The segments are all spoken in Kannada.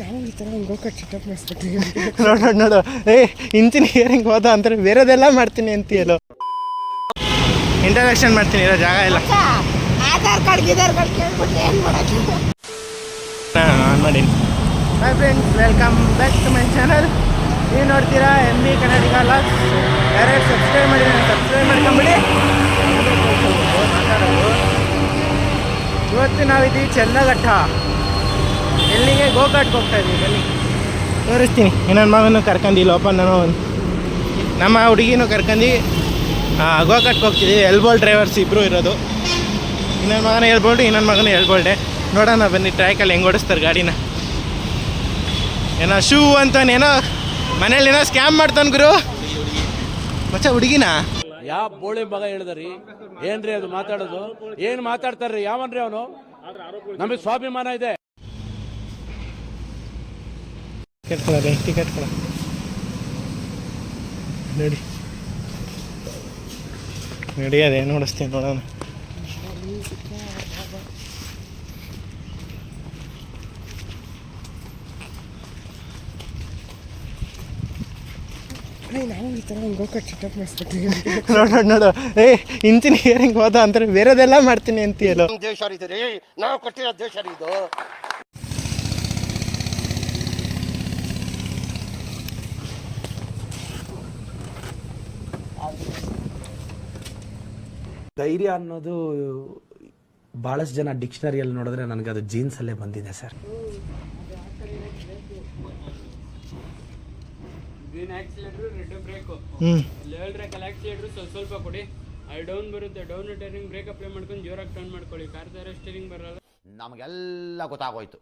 ನಾವು ಈ ಥರ ಗೋಕಾಕ್ ಸೆಟಪ್ ಮಾಡಿಸ್ಬಿಟ್ಟಿವಿ. ನೋಡು ಇಂಜಿನಿಯರಿಂಗ್ ಹೋದ ಅಂದರೆ ಬೇರೆದೆಲ್ಲ ಮಾಡ್ತೀನಿ ಅಂತೀಯಲ್ಲೋ. ಇಂಟ್ರಡಕ್ಷನ್ ಮಾಡ್ತೀನಿ ಇರೋ ಜಾಗ ಇಲ್ಲ. ಆಧಾರ್ ಕಾರ್ಡ್ ಕೇಳ್ಬಿಟ್ಟು ಏನು ಮಾಡೋದು? ನಾನು ಮಾಡೀನಿ. My friends, welcome back to my channel. ನೀವು ನೋಡ್ತೀರಾ MB ಕನ್ನಡಿಗ ಲಾಗ್ಸ್. ಯಾರ್ಯಾರು ಸಬ್ಸ್ಕ್ರೈಬ್ ಮಾಡಿದ್ರೆ ಸಬ್ಸ್ಕ್ರೈಬ್ ಮಾಡ್ಕೊಂಬಿಡಿ. ಇವತ್ತು ನಾವಿದ್ದೀವಿ ಚನ್ನಘಟ್ಟ. ಎಲ್ಲಿಗೆ? ಗೋಕಾಟ್ಗೆ ಹೋಗ್ತಾ ಇದ್ದೀವಿ. ಬನ್ನಿ ತೋರಿಸ್ತೀನಿ. ನನ್ನ ಮಗನೂ ಕರ್ಕೊಂಡು ಇಲ್ಲಪ್ಪ, ನಾನು ನಮ್ಮ ಹುಡುಗಿನೂ ಕರ್ಕೊಂಡು ಗೋಕಾಟ್ಗೆ ಹೋಗ್ತಿದ್ದೀವಿ. ಎಲ್ಬೋಲ್ಡ್ ಡ್ರೈವರ್ಸ್ ಇಬ್ಬರು ಇರೋದು. ಇನ್ನೊಂದು ಮಗನ ಎಲ್ಬೋಲ್ಡು, ಇನ್ನೊಂದು ಮಗನ ಎಲ್ಬೋಲ್ಡೆ. ನೋಡೋಣ ಬನ್ನಿ ಟ್ರ್ಯಾಕಲ್ಲಿ ಹೆಂಗೆ ಓಡಿಸ್ತಾರೆ ಗಾಡಿನ. ಏನೋ ಶೂ ಅಂತಾನೇನೋ ಮನೇಲಿ ಏನೋ ಸ್ಕ್ಯಾಮ್ ಮಾಡ್ತಾನೆ ಗುರು ಮಚ್ಚ. ಹುಡುಗಿನ ಯಾವ ಬೋಳಿ ಮಗ ಹೇಳಿದ್ರಿ? ಏನ್ರಿ ಅದು ಮಾತಾಡೋದು? ಏನ್ ಮಾತಾಡ್ತಾರ್ರಿ? ಯಾವನ್ರಿ ಅವನು? ನಮಗೆ ಸ್ವಾಭಿಮಾನ ಇದೆ. ಟಿಕೆಟ್ ಕೊಡ ನೋಡಿ ನೋಡಿ, ಅದೇ ನೋಡಿಸ್ತೀನಿ ನೋಡೋಣ. ನಾವು ಈ ಥರ ಗೋಕಾಕ್ ಸೆಟಪ್ ಮಾಡಿಸ್ಬಿಟ್ಟಿವಿ. ನೋಡು ಇಂಜಿನಿಯರಿಂಗ್ ಹೋದ ಅಂದರೆ ಬೇರೆದೆಲ್ಲ ಮಾಡ್ತೀನಿ ಅಂತೀಯಲ್ಲೋ. ದೇಶ ಇದು ರೀ, ನಾವು ಕೊಟ್ಟಿರೋ ದೇಶ ಇದು. ಧೈರ್ಯ ಅನ್ನೋದು ಭಾಳಷ್ಟು ಜನ ಡಿಕ್ಷನರಿಯಲ್ಲಿ ನೋಡಿದ್ರೆ ನನಗೆ ಅದು ಜೀನ್ಸಲ್ಲೇ ಬಂದಿದೆ ಸರ್. ಸ್ವಲ್ಪ ಕೊಡಿ. ಡೌನ್ ಬರುತ್ತೆ, ಡೌನ್ ಟರ್ನಿಂಗ್ ಬ್ರೇಕ್ ಅಪ್ಲೈ ಮಾಡ್ಕೊಂಡು ಜೋರಾಗಿ ಟರ್ನ್ ಮಾಡ್ಕೊಳ್ಳಿ. ಕಾರ್ ತರ ಸ್ಟೀರಿಂಗ್ ಬರಲ್ಲ. ನಮಗೆಲ್ಲ ಗೊತ್ತಾಗೋಯ್ತು.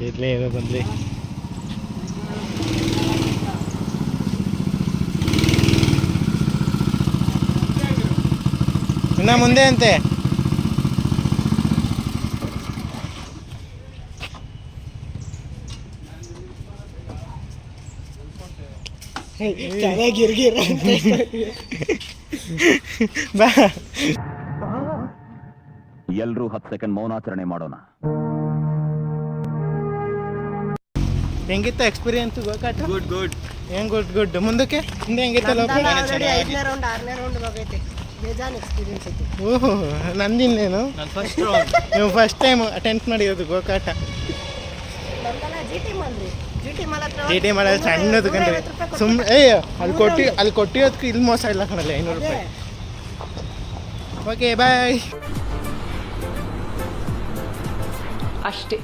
ಇರ್ಲಿ ಏನೋ ಬಂದ್ಲಿ. ಇನ್ನ ಮುಂದೆ ಅಂತೆ. ಬಾ ಎಲ್ರೂ 10 ಸೆಕೆಂಡ್ ಮೌನಾಚರಣೆ ಮಾಡೋಣ. ಹೆಂಗಿತ್ತು ಎಕ್ಸ್ಪೀರಿಯನ್ಸ್ ಗೋಕಾಟ? ಗುಡ್. ಹೆಂಗ್ ಗುಡ್. ಮುಂದಕ್ಕೆ ಹಿಂದೆ ಹೆಂಗಿತ್ತಲ್ಲ? 5ನೇ ರೌಂಡ್ 6ನೇ ರೌಂಡ್ ಹೋಗೈತೆ. ಬೇಜಾನ್ ಎಕ್ಸ್ಪೀರಿಯನ್ಸ್ ಐತಿ. ಓಹೋ, ನಂದಿನ್ನೇನು ನೀವು ಫಸ್ಟ್ ಟೈಮ್ ಅಟೆಂಡ್ ಮಾಡಿರೋದು ಗೋಕಾಟ? GT ಮಾಡೋದು ಸಣ್ಣದು ಕಂಡ್ರೆ ಸುಮ್ಮನೆ ಅಲ್ಲಿ ಕೊಟ್ಟಿರೋದಕ್ಕೆ ಇಲ್ಲಿ ಮೋಸ ಇಲ್ಲ ಕಣಲ್ಲ. 500 ರೂಪಾಯಿ. Okay bye. ಅಷ್ಟೇ.